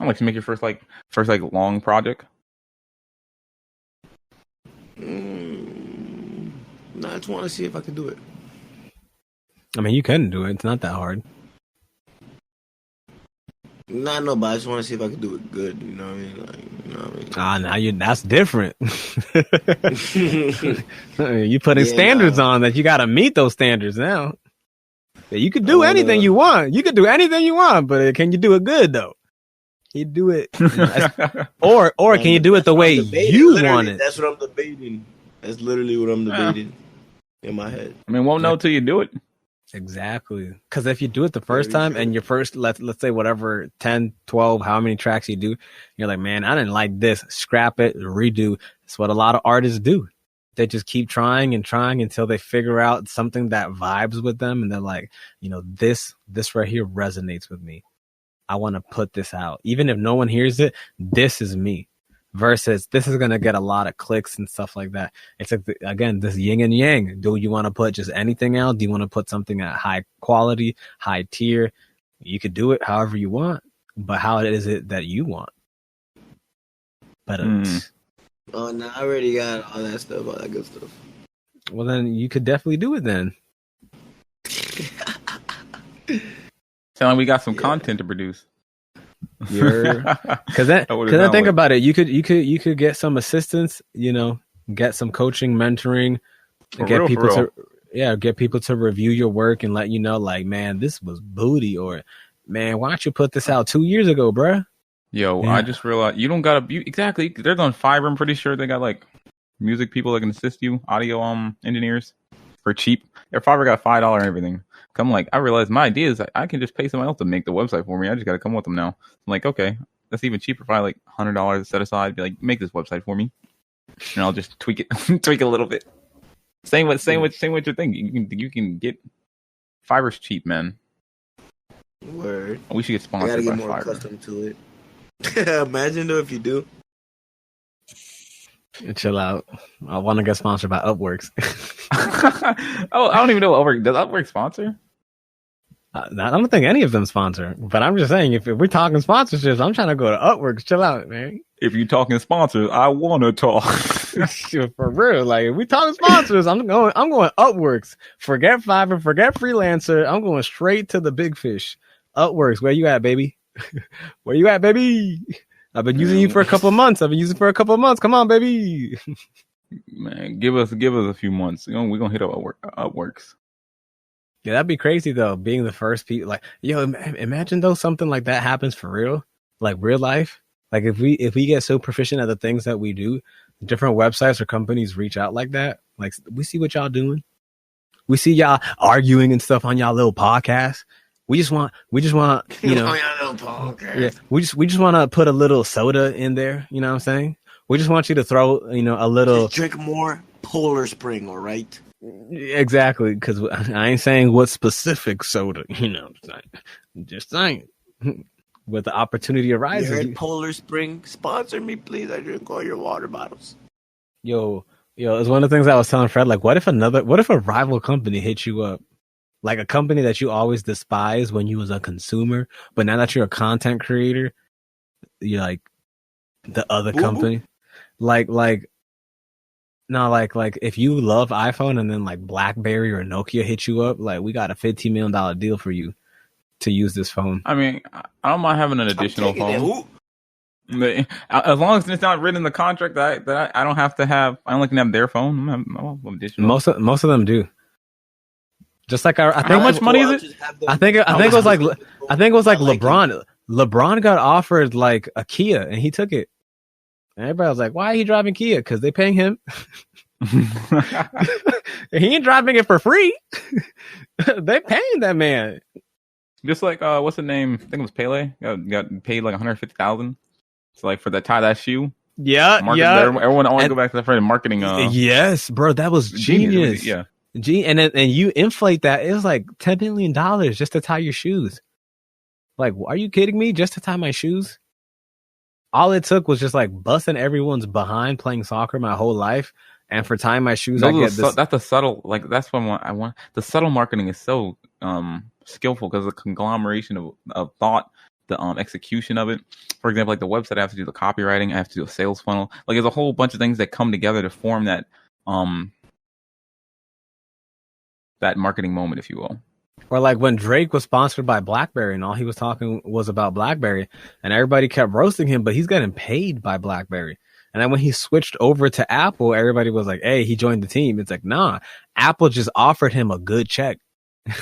I'd like to make your first long project. No, I just want to see if I can do it. I mean, you can do it. It's not that hard. No, but I just want to see if I can do it good. You know what I mean? Like, you know what I mean? That's different. You putting standards on that. You got to meet those standards now. You could do anything you want. You could do anything you want, but can you do it good though? You do it, or can you do it the way you want it? That's what I'm debating. That's literally what I'm debating in my head. I mean, won't know till you do it. Exactly. Because if you do it the first time and your first, let's say whatever, 10, 12, how many tracks you do, you're like, man, I didn't like this. Scrap it, redo. That's what a lot of artists do. They just keep trying and trying until they figure out something that vibes with them. And they're like, you know, this right here resonates with me. I want to put this out. Even if no one hears it, this is me. Versus this is going to get a lot of clicks and stuff like that. It's like, again, this yin and yang. Do you want to put just anything out? Do you want to put something at high quality, high tier? You could do it however you want, but how is it that you want? But oh, no, I already got all that stuff, all that good stuff. Well, then you could definitely do it then. Sound like we got some content to produce. Because I think about it, you could get some assistance, you know, get some coaching, mentoring, get people to review your work and let you know, like, man, this was booty, or man, why don't you put this out 2 years ago, bruh? Yo, I just realized you don't gotta exactly. They're on Fiverr. I'm pretty sure they got like music people that can assist you, audio engineers for cheap. Their Fiverr got $5 and everything. I'm like, I realized my idea is I can just pay someone else to make the website for me. I just got to come with them now. I'm like, okay, that's even cheaper if I like $100 set aside. Be like, make this website for me, and I'll just tweak it, tweak a little bit. Same with your thing. You can get Fiverr's cheap, man. Word. We should get sponsored. I gotta get by more Fiverr. accustomed to it. Imagine though if you do. Chill out. I want to get sponsored by Upworks. Oh, I don't even know Upwork. Does Upwork sponsor? I don't think any of them sponsor, but I'm just saying, if we're talking sponsorships, I'm trying to go to Upworks. Chill out, man. If you're talking sponsors, I want to talk. For real, like if we talking sponsors, I'm going Upworks. Forget Fiverr, forget freelancer. I'm going straight to the big fish. Upworks, where you at, baby? Where you at, baby? I've been using you for a couple of months. Come on, baby. Man, give us a few months. You know, we're gonna hit up Upworks. Yeah, that'd be crazy though. Being the first people, like, yo, imagine though something like that happens for real, like real life. Like if we get so proficient at the things that we do, different websites or companies reach out like that. Like we see what y'all doing. We see y'all arguing and stuff on y'all little podcast. We just want, you know, yeah, we just want to put a little soda in there. You know what I'm saying? We just want you to throw, you know, a little. Just drink more Polar Spring, all right? Exactly, because I ain't saying what specific soda, you know. Just saying. with the opportunity arises. You heard Polar Spring, sponsor me, please. I drink all your water bottles. Yo, it's one of the things I was telling Fred. Like, what if a rival company hits you up? Like a company that you always despised when you was a consumer, but now that you're a content creator, you're like the other company. Like if you love iPhone and then like BlackBerry or Nokia hit you up, like we got a $15 million deal for you to use this phone. I mean, I don't mind having an additional phone. As long as it's not written in the contract that I don't have to have, I only can have their phone. Additional. Most of them do. Just like I think how much money is it? I think it was like LeBron. LeBron got offered like a Kia and he took it. And everybody was like, "Why are he driving Kia? Because they paying him. He ain't driving it for free. They paying that man." Just like what's the name? I think it was Pele. Got paid like $150,000. So like for the tie that shoe. Yeah. Everyone, I want to go back to the friend marketing. Yes, bro, that was genius. Yeah. And you inflate that, it was like $10 million just to tie your shoes. Like, are you kidding me? Just to tie my shoes? All it took was just like busting everyone's behind playing soccer my whole life, and for tying my shoes, I get this. That's a subtle, like that's what I want. The subtle marketing is so skillful because the conglomeration of thought, the execution of it. For example, like the website, I have to do the copywriting, I have to do a sales funnel. Like there's a whole bunch of things that come together to form that that marketing moment, if you will. Or like when Drake was sponsored by BlackBerry and all he was talking was about BlackBerry and everybody kept roasting him, but he's getting paid by BlackBerry. And then when he switched over to Apple, everybody was like, "Hey, he joined the team." It's like, nah, Apple just offered him a good check. I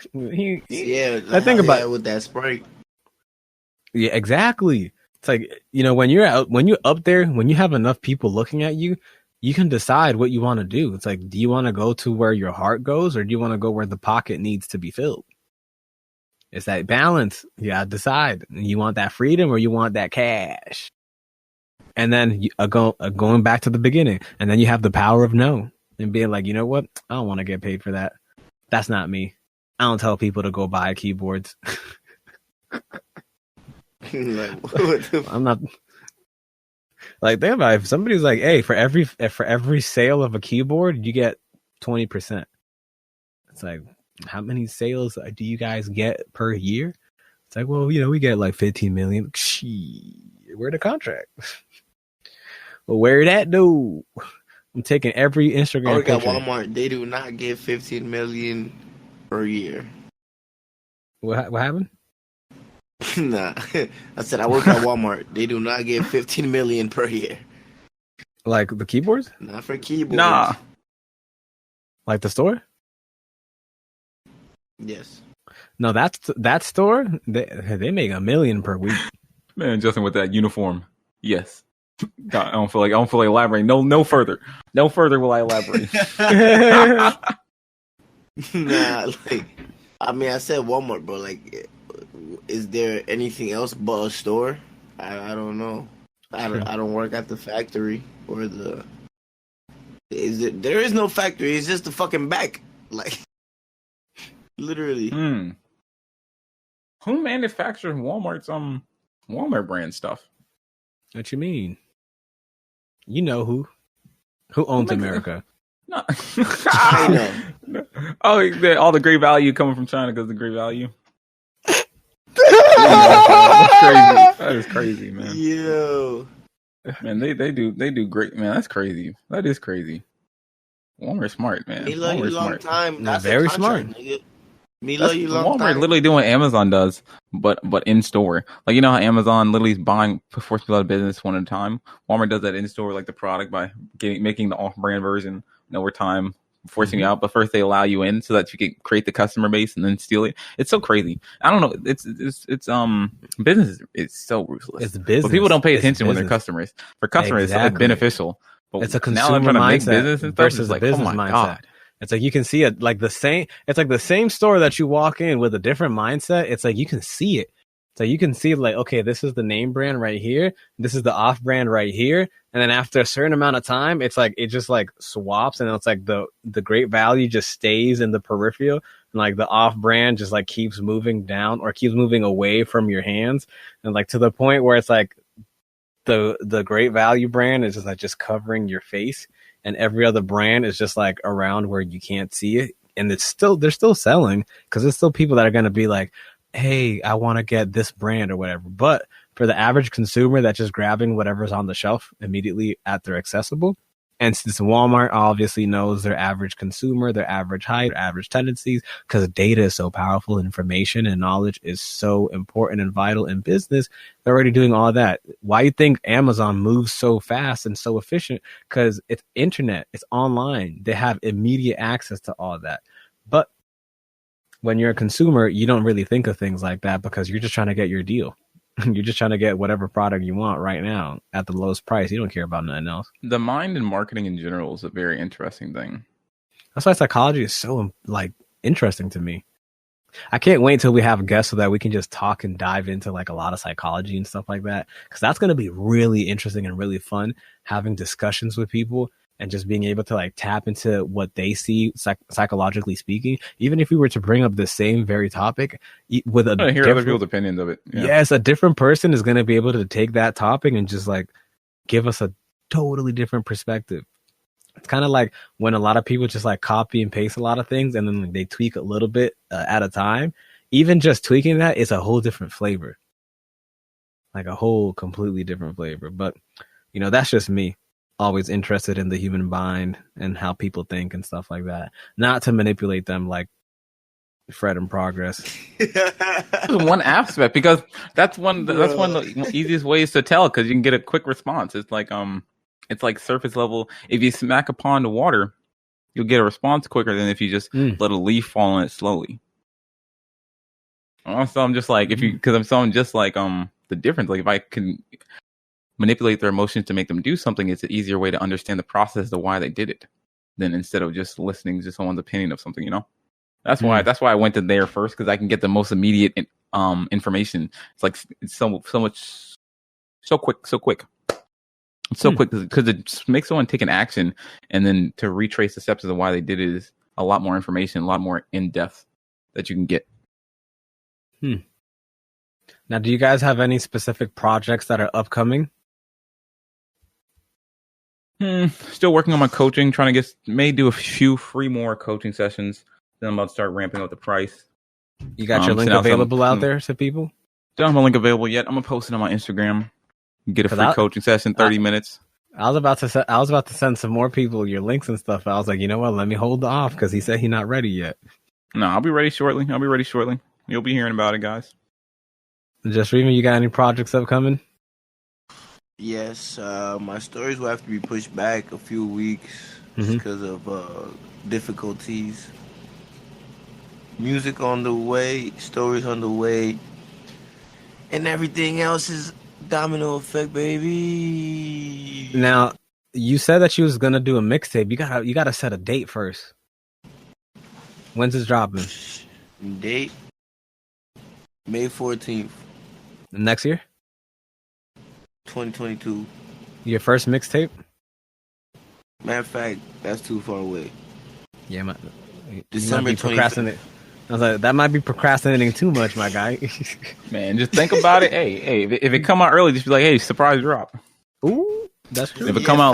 think about it with that Sprite. Yeah, exactly. It's like, when you're up there, when you have enough people looking at you, you can decide what you want to do. It's like, do you want to go to where your heart goes, or do you want to go where the pocket needs to be filled? It's that balance. You gotta decide. You want that freedom or you want that cash? And then going back to the beginning, and then you have the power of no and being like, you know what? I don't want to get paid for that. That's not me. I don't tell people to go buy keyboards. I'm not. Like, think about it. If somebody's like, "Hey, for every sale of a keyboard, you get 20%." It's like, how many sales do you guys get per year? It's like, well, we get like 15 million. Where the contract? Well, where that do? I'm taking every Instagram picture. At Walmart, they do not get 15 million per year. What happened? Nah, I said I work at Walmart. They do not get 15 million per year. Like the keyboards? Not for keyboards. Nah. Like the store? Yes. No, that store. They make $1 million per week. Man, Justin with that uniform. Yes. God, I don't feel like elaborating. No further. No further will I elaborate. Nah, like, I mean, I said Walmart, bro. Like, is there anything else but a store? I don't know. I don't work at the factory or the. There is no factory. It's just the fucking back. Like, literally. Who manufactures Walmart's Walmart brand stuff? What you mean? You know who? Who owns America? No. I know. Oh, all the great value coming from China because the great value. That is crazy, man. Yo, man, they do great, man. That's crazy. That is crazy. Walmart's smart, man. Me love you long time. That's very smart. Nigga. Me love you long Walmart time. literally doing what Amazon does, but in store. Like, you know how Amazon literally is forcing people out of business one at a time. Walmart does that in store, like the product by making the off-brand version over time, forcing you out. But first they allow you in so that you can create the customer base and then steal it. It's so crazy. I don't know. It's business is so ruthless. It's business. But people don't pay attention when they're customers. For customers, Exactly. It's beneficial. But It's a now consumer they're trying to mindset make business and stuff, versus it's a like, business oh my mindset. God. It's like you can see it like the same. It's like the same store that you walk in with a different mindset. It's like you can see it. So you can see like, okay, this is the name brand right here. This is the off brand right here. And then after a certain amount of time, it's like it just like swaps, and it's like the great value just stays in the peripheral, and like the off brand just like keeps moving down or keeps moving away from your hands, and like to the point where it's like the great value brand is just like just covering your face, and every other brand is just like around where you can't see it, and they're still selling because there's still people that are going to be like, hey, I want to get this brand or whatever. But for the average consumer that's just grabbing whatever's on the shelf immediately at their accessible, and since Walmart obviously knows their average consumer, their average height, their average tendencies, because data is so powerful, information and knowledge is so important and vital in business, they're already doing all that. Why you think Amazon moves so fast and so efficient? Because it's internet, it's online. They have immediate access to all that. But when you're a consumer, you don't really think of things like that because you're just trying to get your deal. You're just trying to get whatever product you want right now at the lowest price. You don't care about nothing else. The mind and marketing in general is a very interesting thing. That's why psychology is so like interesting to me. I can't wait until we have guests so that we can just talk and dive into like a lot of psychology and stuff like that. Because that's going to be really interesting and really fun, having discussions with people and just being able to like tap into what they see psychologically speaking. Even if we were to bring up the same very topic with a hear other people's opinions of it. Yeah. Yes, a different person is going to be able to take that topic and just like give us a totally different perspective. It's kind of like when a lot of people just like copy and paste a lot of things and then like, they tweak a little bit at a time. Even just tweaking that is a whole different flavor, like a whole completely different flavor. But you know, that's just me. Always interested in the human mind and how people think and stuff like that. Not to manipulate them like Fred in Progress. One aspect, because that's one of the easiest ways to tell, because you can get a quick response. It's like surface level. If you smack a pond of water, you'll get a response quicker than if you just let a leaf fall on it slowly. So I'm just like, the difference. Like if I can manipulate their emotions to make them do something, it's an easier way to understand the process of why they did it, than instead of just listening to someone's opinion of something. You know, that's why I went to there first, because I can get the most immediate information. It's like it's so quick, because it makes someone take an action, and then to retrace the steps of why they did it is a lot more information, a lot more in depth that you can get. Now, do you guys have any specific projects that are upcoming? Still working on my coaching, trying to may do a few free more coaching sessions. Then I'm about to start ramping up the price. You got your link available out there to people? Don't have my link available yet. I'm gonna post it on my Instagram. Get a free coaching session, 30 minutes. I was about to send some more people your links and stuff. I was like, you know what? Let me hold off because he said he's not ready yet. No, I'll be ready shortly. You'll be hearing about it, guys. Just Reven, you got any projects upcoming? Yes, my stories will have to be pushed back a few weeks because of difficulties. Music on the way, stories on the way, and everything else is domino effect, baby. Now, you said that you was gonna do a mixtape. You gotta set a date first. When's it dropping? Date May 14th. Next year? 2022. Your first mixtape? Matter of fact, that's too far away. Yeah, December 25th. I was like, that might be procrastinating too much, my guy. Man, just think about it. Hey, if it come out early, just be like, hey, surprise drop. Ooh, that's true. If it come out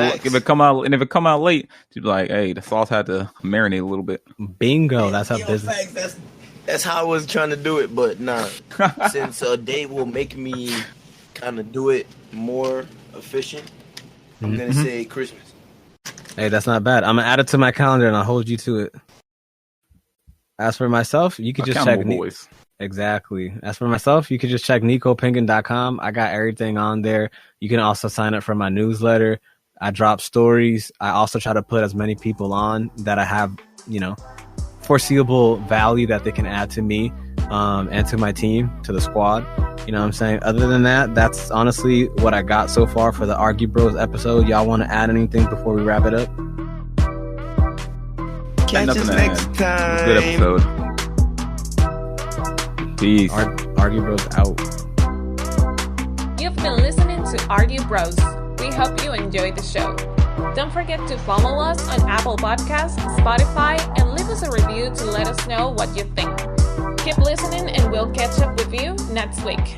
late, just be like, hey, the sauce had to marinate a little bit. Bingo, that's how business. That's how I was trying to do it, but nah. Since a date will make me kind of do it more efficient, I'm gonna say Christmas. Hey, that's not bad. I'm gonna add it to my calendar and I'll hold you to it. As for myself, you could just check Exactly. As for myself, you could just check NicoPengin.com. I got everything on there. You can also sign up for my newsletter. I drop stories. I also try to put as many people on that I have, foreseeable value that they can add to me and to my team, to the squad. You know what I'm saying? Other than that, that's honestly what I got so far for the Argue Bros episode. Y'all want to add anything before we wrap it up? Catch us next time. Good episode. Peace. Argue Bros out. You've been listening to Argue Bros. We hope you enjoyed the show. Don't forget to follow us on Apple Podcasts, Spotify, and leave us a review to let us know what you think. Keep listening and we'll catch up with you next week.